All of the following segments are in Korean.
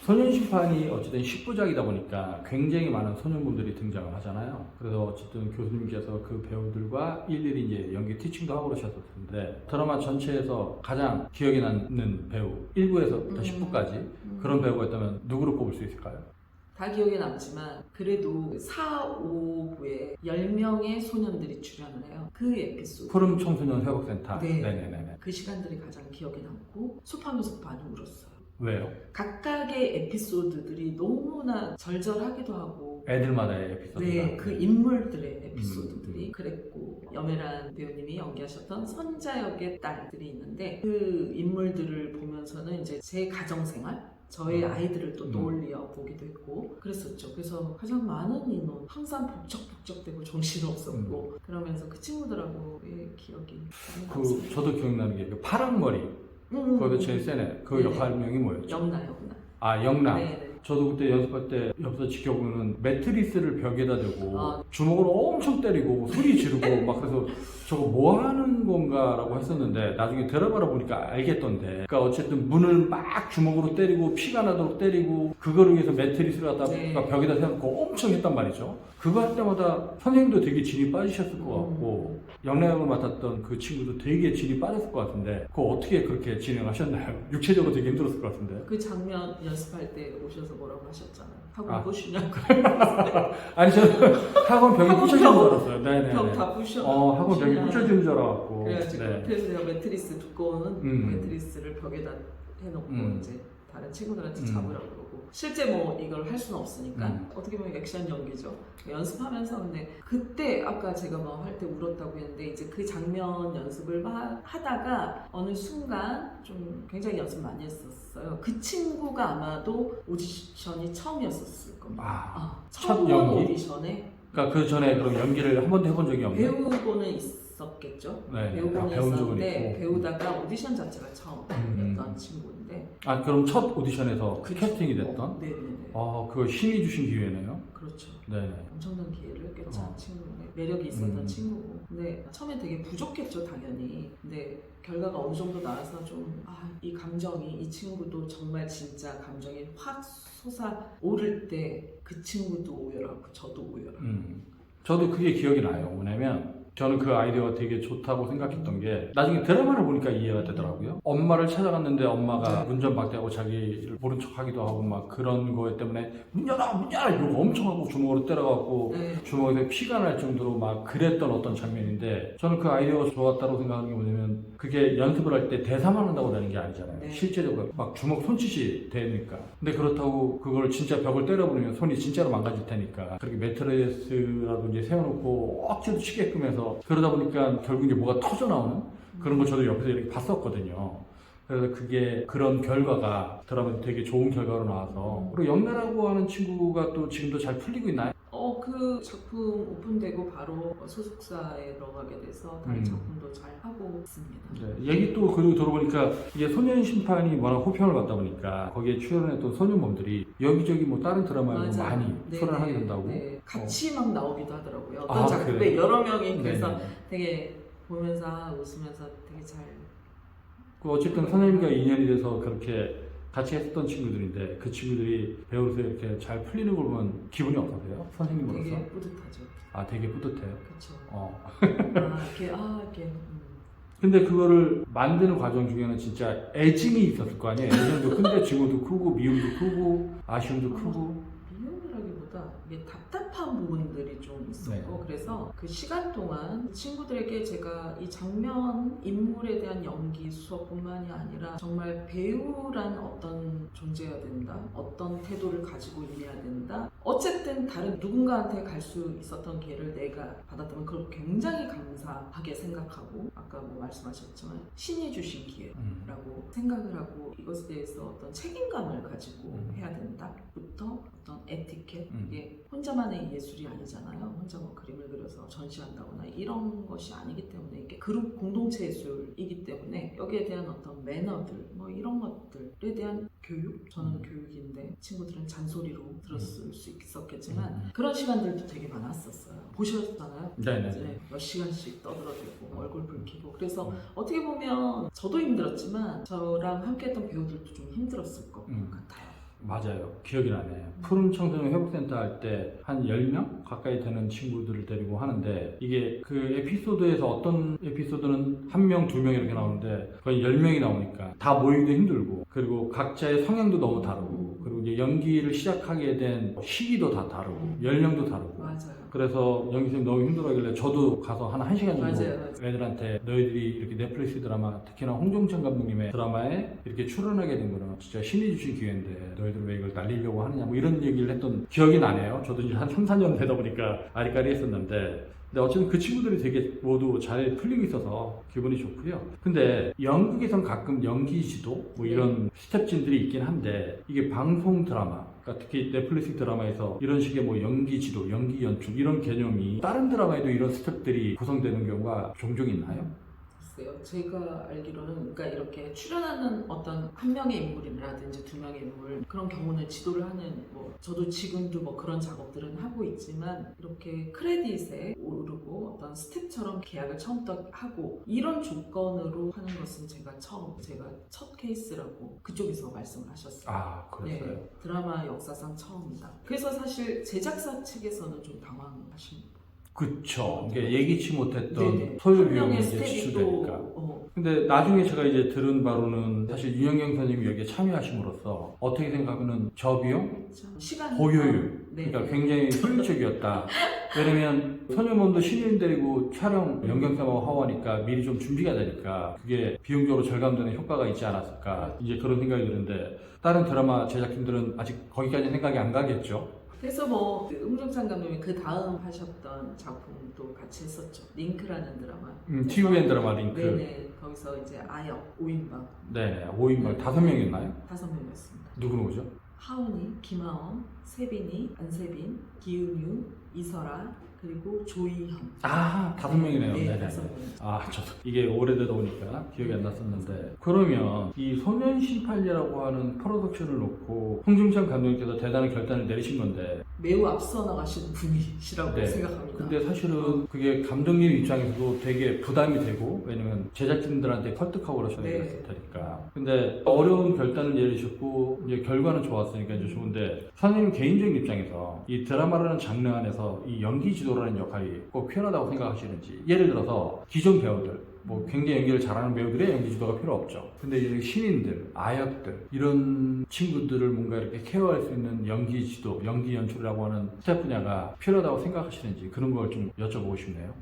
소년심판이 어쨌든 10부작이다 보니까 굉장히 많은 소년분들이 등장을 하잖아요. 그래서 어쨌든 교수님께서 그 배우들과 일일이 이제 연기 티칭도 하고 그러셨을 텐데, 드라마 전체에서 가장 기억에 남는 배우 1부에서부터 10부까지 그런 배우가 있다면 누구를 꼽을 수 있을까요? 다 기억에 남지만 그래도 4, 5부에 10명의 소년들이 출연을 해요. 그 에피소드, 푸른 청소년 회복센터. 네. 네네네. 그 시간들이 가장 기억에 남고 숲하면서 많이 울었어요. 왜요? 각각의 에피소드들이 너무나 절절하기도 하고, 애들마다의 에피소드가. 네, 그 인물들의 에피소드들이 그랬고, 염혜란 배우님이 연기하셨던 선자 역의 딸들이 있는데, 그 인물들을 보면서는 이제 제 가정생활, 저의 아이들을 또 떠올려 보기도 했고 그랬었죠. 그래서 가장 많은 인원, 항상 북적북적대고 정신없었고 그러면서 그 친구들하고의 기억이 많이 남습니다. 저도 기억나는 게 그 파랑머리. 거기서 제일 세네. 그 네네. 역할명이 뭐였죠? 영나. 아, 영남. 네네. 저도 그때 연습할 때 옆에서 지켜보면 매트리스를 벽에다 대고 아. 주먹으로 엄청 때리고 소리 지르고 막 그래서 저거 뭐 하는 건가라고 했었는데 나중에 들어봐라 보니까 알겠던데, 그러니까 어쨌든 문을 막 주먹으로 때리고 피가 나도록 때리고 그거를 위해서 매트리스를 갖다 네. 벽에다 세워놓고 엄청 했단 말이죠. 그거 할 때마다 선생님도 되게 진이 빠지셨을 것 같고 영남역을 맡았던 그 친구도 되게 진이 빠졌을 것 같은데 그거 어떻게 그렇게 진행하셨나요? 육체적으로 되게 힘들었을 것 같은데. 그 장면 연습할 때 오셔서 뭐라고 하셨잖아요. 학원 아. 부시냐고. 아니 저는 학원 벽이 부셔지는 줄 알았어요. 네네. 벽 다 부셔. 학원 벽이 부셔지는 줄 알았고. 그래가지고 네. 그래서 제가 매트리스 두꺼운 매트리스를 벽에다 해놓고 이제 다른 친구들한테 잡으라고 그러고, 실제 뭐 이걸 할 수는 없으니까 어떻게 보면 액션 연기죠. 연습하면서. 근데 그때 아까 제가 뭐 할 때 울었다고 했는데 이제 그 장면 연습을 하다가 어느 순간 좀 굉장히 연습 많이 했었어요. 그 친구가 아마도 오디션이 처음이었을 겁니다. 첫 처음 연기? 오디션에. 그러니까 그 전에 그럼 연기를 한 번도 해본 적이 없나요? 배우고는 있었겠죠. 네. 배우고는 배운 적은 있었는데 있고. 배우다가 오디션 자체가 처음이었던 친구인데. 아 그럼 첫 오디션에서 그쵸. 캐스팅이 됐던? 네네네. 그거 신이 주신 기회네요. 그렇죠. 네네. 엄청난 기회를 꿰찬 친구인데 매력이 있었던 친구고. 근데 처음에 되게 부족했죠, 당연히. 근데 결과가 어느 정도 나와서 좀 이 감정이, 이 친구도 정말 진짜 감정이 확 솟아오를 때 그 친구도 오열하고 저도 오열하고. 저도 그게 기억이 나요. 뭐냐면 저는 그 아이디어가 되게 좋다고 생각했던 게 나중에 드라마를 보니까 이해가 되더라고요. 엄마를 찾아갔는데 엄마가 운전박대하고 자기를 모른 척하기도 하고 막 그런 거 때문에 문 열어 이러고 엄청 하고 주먹으로 때려갖고 주먹에서 피가 날 정도로 막 그랬던 어떤 장면인데, 저는 그 아이디어가 좋았다고 생각하는 게 뭐냐면 그게 연습을 할 때 대사만 한다고 되는 게 아니잖아요. 네. 실제적으로 막 주먹 손짓이 되니까. 근데 그렇다고 그걸 진짜 벽을 때려버리면 손이 진짜로 망가질 테니까 그렇게 매트리스라도 이제 세워놓고 억지로 치게끔 해서, 그러다 보니까 결국 이제 뭐가 터져 나오는 그런 걸 저도 옆에서 이렇게 봤었거든요. 그래서 그게 그런 결과가 드라마에 되게 좋은 결과로 나와서. 그리고 영나라고 하는 친구가 또 지금도 잘 풀리고 있나요? 그 작품 오픈되고 바로 소속사에 들어가게 돼서 다른 작품도 잘 하고 있습니다. 네, 얘기 또 그리고 들어보니까 이게 소년심판이 워낙 호평을 받다 보니까 거기에 출연했던 소년범들이 여기저기 뭐 다른 드라마에도 많이 출연하게 된다고. 네. 같이 막 나오기도 하더라고요. 어떤 작품에 여러 명이. 그래서 되게 보면서 웃으면서 되게 잘. 어쨌든 선생님과 인연이 돼서 그렇게 같이 했던 친구들인데 그 친구들이 배우로서 이렇게 잘 풀리는 걸 보면 기분이 어떠세요? 선생님으로서? 되게 뿌듯하죠. 되게 뿌듯해요. 그렇죠. 이렇게. 근데 그거를 만드는 과정 중에는 진짜 애증이 있었을 거 아니에요? 애정도 큰데 증오도 크고 미움도 크고 아쉬움도 크고. 미움이라기보다 이게 답답한 부분들이 좀 있었고. 그래서 그 시간 동안 친구들에게 제가 이 장면, 인물에 대한 연기 수업뿐만이 아니라 정말 배우란 어떤 존재여야 된다, 어떤 태도를 가지고 임해야 된다, 어쨌든 다른 누군가한테 갈 수 있었던 기회를 내가 받았다면 그걸 굉장히 감사하게 생각하고, 아까 뭐 말씀하셨지만 신이 주신 기회라고 생각을 하고 이것에 대해서 어떤 책임감을 가지고 해야 된다부터 어떤 에티켓, 이게 혼자만의 예술이 아니잖아요. 혼자 뭐 그림을 그려서 전시한다거나 이런 것이 아니기 때문에 이게 그룹 공동체 예술이기 때문에 여기에 대한 어떤 매너들, 뭐 이런 것들에 대한 교육, 저는 교육인데 친구들은 잔소리로 들었을 수 있었겠지만 그런 시간들도 되게 많았었어요. 보셨잖아요. 네네. 몇 시간씩 떠들어대고 얼굴 붉히고. 그래서 어떻게 보면 저도 힘들었지만 저랑 함께했던 배우들도 좀 힘들었을 것 같아요. 맞아요. 기억이 나네. 푸른 청소년 회복센터 할 때 한 10명 가까이 되는 친구들을 데리고 하는데 이게 그 에피소드에서 어떤 에피소드는 1명, 2명 이렇게 나오는데 거의 10명이 나오니까 다 모이기도 힘들고 그리고 각자의 성향도 너무 다르고 그리고 이제 연기를 시작하게 된 시기도 다 다르고 연령도 다르고 맞아요. 그래서 연기쌤이 너무 힘들어하길래 저도 가서 한 1시간 정도 맞아요. 애들한테 너희들이 이렇게 넷플릭스 드라마 특히나 홍종천 감독님의 드라마에 이렇게 출연하게 된 거는 진짜 신이 주신 기회인데 너희들 왜 이걸 날리려고 하느냐 뭐 이런 얘기를 했던 기억이 나네요. 저도 이제 한 3, 4년 되다 보니까 아리까리 했었는데 근데 어쨌든 그 친구들이 되게 모두 잘 풀리고 있어서 기분이 좋고요. 근데 연극에선 가끔 연기 지도 뭐 이런 스텝진들이 있긴 한데 이게 방송 드라마 그러니까 특히 넷플릭스 드라마에서 이런 식의 뭐 연기 지도, 연기 연출 이런 개념이 다른 드라마에도 이런 스텝들이 구성되는 경우가 종종 있나요? 글쎄요. 제가 알기로는 그러니까 이렇게 출연하는 어떤 한 명의 인물이라든지 두 명의 인물 그런 경우는 지도를 하는 뭐 저도 지금도 뭐 그런 작업들은 하고 있지만 이렇게 크레딧에 오르고 어떤 스텝처럼 계약을 처음부터 하고 이런 조건으로 하는 것은 제가 첫 케이스라고 그쪽에서 말씀을 하셨어요. 아, 그랬어요? 네, 드라마 역사상 처음이다. 그래서 사실 제작사 측에서는 좀 당황하십니다. 그쵸. 이게 예기치 못했던 네네. 소요 한 비용이 명의 이제 스텝이 지출되니까. 또 근데 나중에 제가 이제 들은 바로는 사실 유영경 선생님이 여기에 참여하심으로써 어떻게 생각하면 저 비용? 시간 고효율. 네. 그러니까 굉장히 효율적이었다. 왜냐면 소녀몬도 신인 데리고 촬영 연경쌤하고 하원하니까 미리 좀 준비가 되니까 그게 비용적으로 절감되는 효과가 있지 않았을까. 이제 그런 생각이 드는데 다른 드라마 제작진들은 아직 거기까지 생각이 안 가겠죠. 그래서 뭐 홍정찬 감독님이 그 다음 하셨던 작품도 같이 했었죠. 링크라는 드라마. TVN 드라마 링크. 네네. 거기서 이제 아역 5인방 네네. 5인방 5명이었나요? 5명이었습니다. 누구누구죠? 하은이, 김하원, 세빈이, 안세빈, 기은유, 이설아 그리고 조이현. 아, 5명이네요. 네, 네네. 5명. 아, 저도 이게 오래되다 보니까 기억이 안 났었는데 그러면 이 소년심판이라고 하는 프로덕션을 놓고 홍중찬 감독님께서 대단한 결단을 내리신 건데 매우 앞서 나가신 분이시라고 네. 생각합니다. 근데 사실은 그게 감독님 입장에서도 되게 부담이 되고 왜냐면 제작진들한테 설득하고 그러셔야 네. 됐을 테니까 근데 어려운 결단을 내리셨고 이제 결과는 좋았으니까 이제 좋은데 선생님 개인적인 입장에서 이 드라마라는 장르 안에서 이 연기 지도라는 역할이 꼭 필요하다고 생각하시는지 예를 들어서 기존 배우들 뭐 굉장히 연기를 잘하는 배우들의 연기 지도가 필요 없죠. 근데 이제 신인들, 아역들 이런 친구들을 뭔가 이렇게 케어할 수 있는 연기 지도, 연기 연출이라고 하는 스텝 분야가 필요하다고 생각하시는지 그런 걸 좀 여쭤보고 싶네요.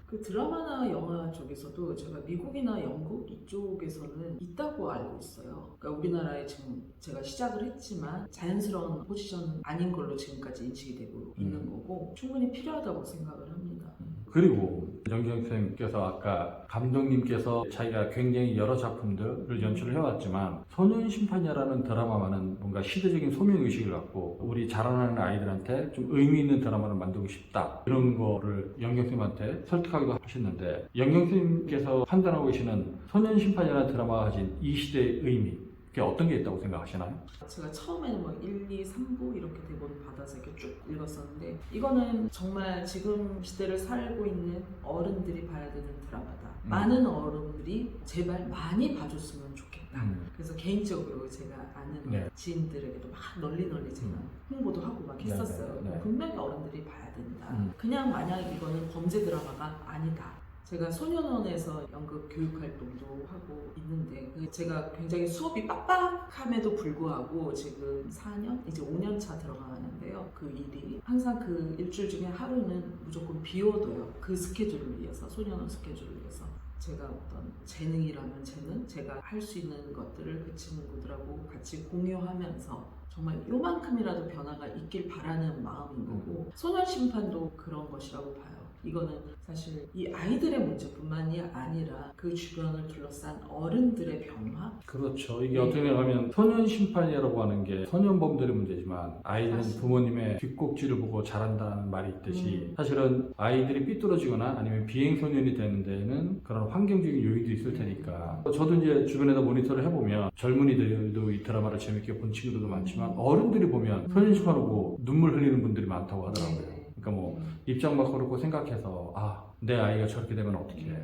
그 드라마나 영화 쪽에서도 제가 미국이나 영국 이쪽에서는 있다고 알고 있어요. 그러니까 우리나라에 지금 제가 시작을 했지만 자연스러운 포지션은 아닌 걸로 지금까지 인식이 되고 있는 거고 충분히 필요하다고 생각을 합니다. 그리고 정경 쌤께서 아까 감독님께서 자기가 굉장히 여러 작품들을 연출을 해왔지만 소년심판이라는 드라마만은 뭔가 시대적인 소명의식을 갖고 우리 자라나는 아이들한테 좀 의미 있는 드라마를 만들고 싶다 이런 거를 영경 쌤한테 설득하기도 하셨는데 영경 쌤께서 판단하고 계시는 소년심판이라는 드라마가 가진 이 시대의 의미 그게 어떤 게 있다고 생각하시나요? 제가 처음에는 뭐 1, 2, 3부 이렇게 대본을 받아서 이렇게 쭉 읽었었는데 이거는 정말 지금 시대를 살고 있는 어른들이 봐야 되는 드라마다. 많은 어른들이 제발 많이 봐줬으면 좋겠다. 그래서 개인적으로 제가 아는 네. 지인들에게도 막 널리 제가 홍보도 하고 막 했었어요. 네. 분명히 어른들이 봐야 된다. 그냥 만약 이거는 범죄 드라마가 아니다. 제가 소년원에서 연극 교육 활동도 하고 있는데 제가 굉장히 수업이 빡빡함에도 불구하고 지금 4년? 이제 5년 차 들어가는데요. 그 일이 항상 그 일주일 중에 하루는 무조건 비워둬요. 그 스케줄을 위해서, 소년원 스케줄을 위해서. 제가 어떤 재능이라면 재능, 제가 할 수 있는 것들을 그 친구들하고 같이 공유하면서 정말 요만큼이라도 변화가 있길 바라는 마음인 거고 소년심판도 그런 것이라고 봐요. 이거는 사실 이 아이들의 문제뿐만이 아니라 그 주변을 둘러싼 어른들의 변화? 그렇죠. 이게 어떻게 보면 소년심판이라고 하는 게 소년범들의 문제지만 아이들은 맞습니다. 부모님의 뒷꼭지를 보고 자란다는 말이 있듯이 사실은 아이들이 삐뚤어지거나 아니면 비행소년이 되는 데에는 그런 환경적인 요인도 있을 테니까 저도 이제 주변에서 모니터를 해보면 젊은이들도 이 드라마를 재밌게 본 친구들도 많지만 어른들이 보면 소년심판 보고 눈물 흘리는 분들이 많다고 하더라고요. 그러니까 뭐 입장 바꿔놓고 생각해서 아, 내 아이가 저렇게 되면 어떻게 해?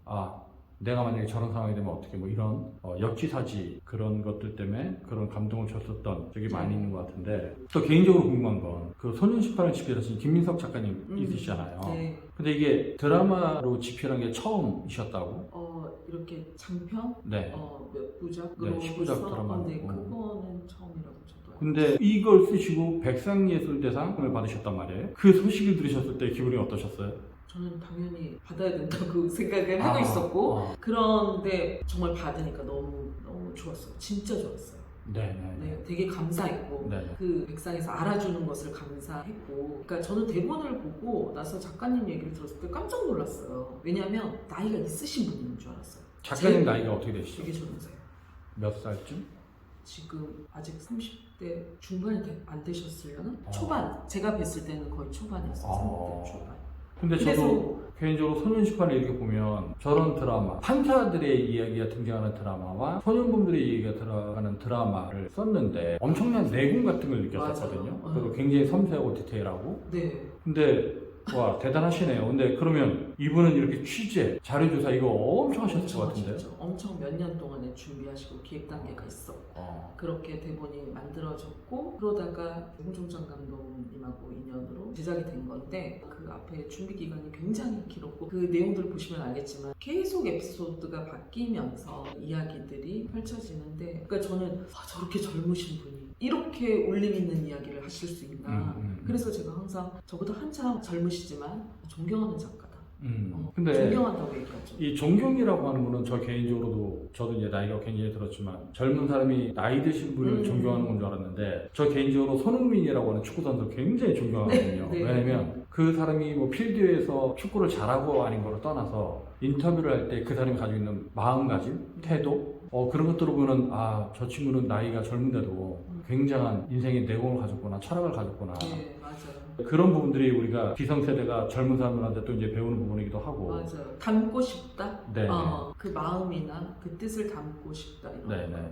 아, 내가 만약에 저런 상황이 되면 어떻게 뭐 이런 역지사지 그런 것들 때문에 그런 감동을 줬었던 적이 많이 있는 것 같은데 또 개인적으로 궁금한 건 그 소년 심판을 집필하신 김민석 작가님 있으시잖아요. 네. 근데 이게 드라마로 집필한 게 처음이셨다고? 이렇게 장편? 네. 몇 부작으로 네, 10부작 해서, 드라마로. 네, 그거는 처음이라고 저도 알고 근데 이걸 쓰시고 백상예술대상을 받으셨단 말이에요. 그 소식을 들으셨을 때 기분이 어떠셨어요? 저는 당연히 받아야 된다고 생각을 하고 있었고 그런데 정말 받으니까 너무 좋았어요. 진짜 좋았어요. 네네. 네, 되게 감사했고 네. 그 백상에서 알아주는 것을 감사했고 그러니까 저는 대본을 보고 나서 작가님 얘기를 들었을 때 깜짝 놀랐어요. 왜냐하면 나이가 있으신 분인 줄 알았어요. 작가님 나이가 어떻게 되시죠? 되게 젊으세요. 몇 살쯤? 지금 아직 30대 중반이 안 되셨으려나? 초반. 제가 뵀을 때는 거의 초반이었어요. 30대 초반. 근데 저도 개인적으로 소년 심판을 이렇게 보면 저런 드라마, 판사들의 이야기가 등장하는 드라마와 소년범들의 얘기가 들어가는 드라마를 썼는데 엄청난 내공 같은 걸 느꼈었거든요. 맞아요. 그리고 굉장히 섬세하고 디테일하고. 네. 근데 와 대단하시네요. 근데 그러면 이분은 이렇게 취재, 자료조사 이거 엄청 하셨을 것 같은데. 하셨죠. 엄청 몇 년 동안에 준비하시고 기획 단계가 있었고 그렇게 대본이 만들어졌고 그러다가 홍종장 감독님하고 인연으로 제작이 된 건데 그 앞에 준비 기간이 굉장히 길었고 그 내용들을 보시면 알겠지만 계속 에피소드가 바뀌면서 이야기들이 펼쳐지는데 그러니까 저는 저렇게 젊으신 분이 이렇게 울림 있는 이야기를 하실 수 있나 그래서 제가 항상 저보다 한참 젊으시지만 존경하는 작가다. 근데 존경한다고 얘기하죠. 이 존경이라고 하는 거는 저 개인적으로도 저도 이제 나이가 굉장히 들었지만 젊은 사람이 나이 드신 분을 존경하는 건 줄 알았는데 저 개인적으로 손흥민이라고 하는 축구 선수 굉장히 존경하거든요. 네. 왜냐면 그 사람이 뭐 필드에서 축구를 잘하고 아닌 거를 떠나서 인터뷰를 할 때 그 사람이 가지고 있는 마음가짐, 태도 그런 것들을 보면 저 친구는 나이가 젊은데도 굉장한 인생의 내공을 가졌구나, 철학을 가졌구나. 네, 맞아요. 그런 부분들이 우리가 기성세대가 젊은 사람들한테 또 이제 배우는 부분이기도 하고. 맞아요. 담고 싶다. 네. 그 마음이나 그 뜻을 담고 싶다. 이런 네, 네, 거. 네.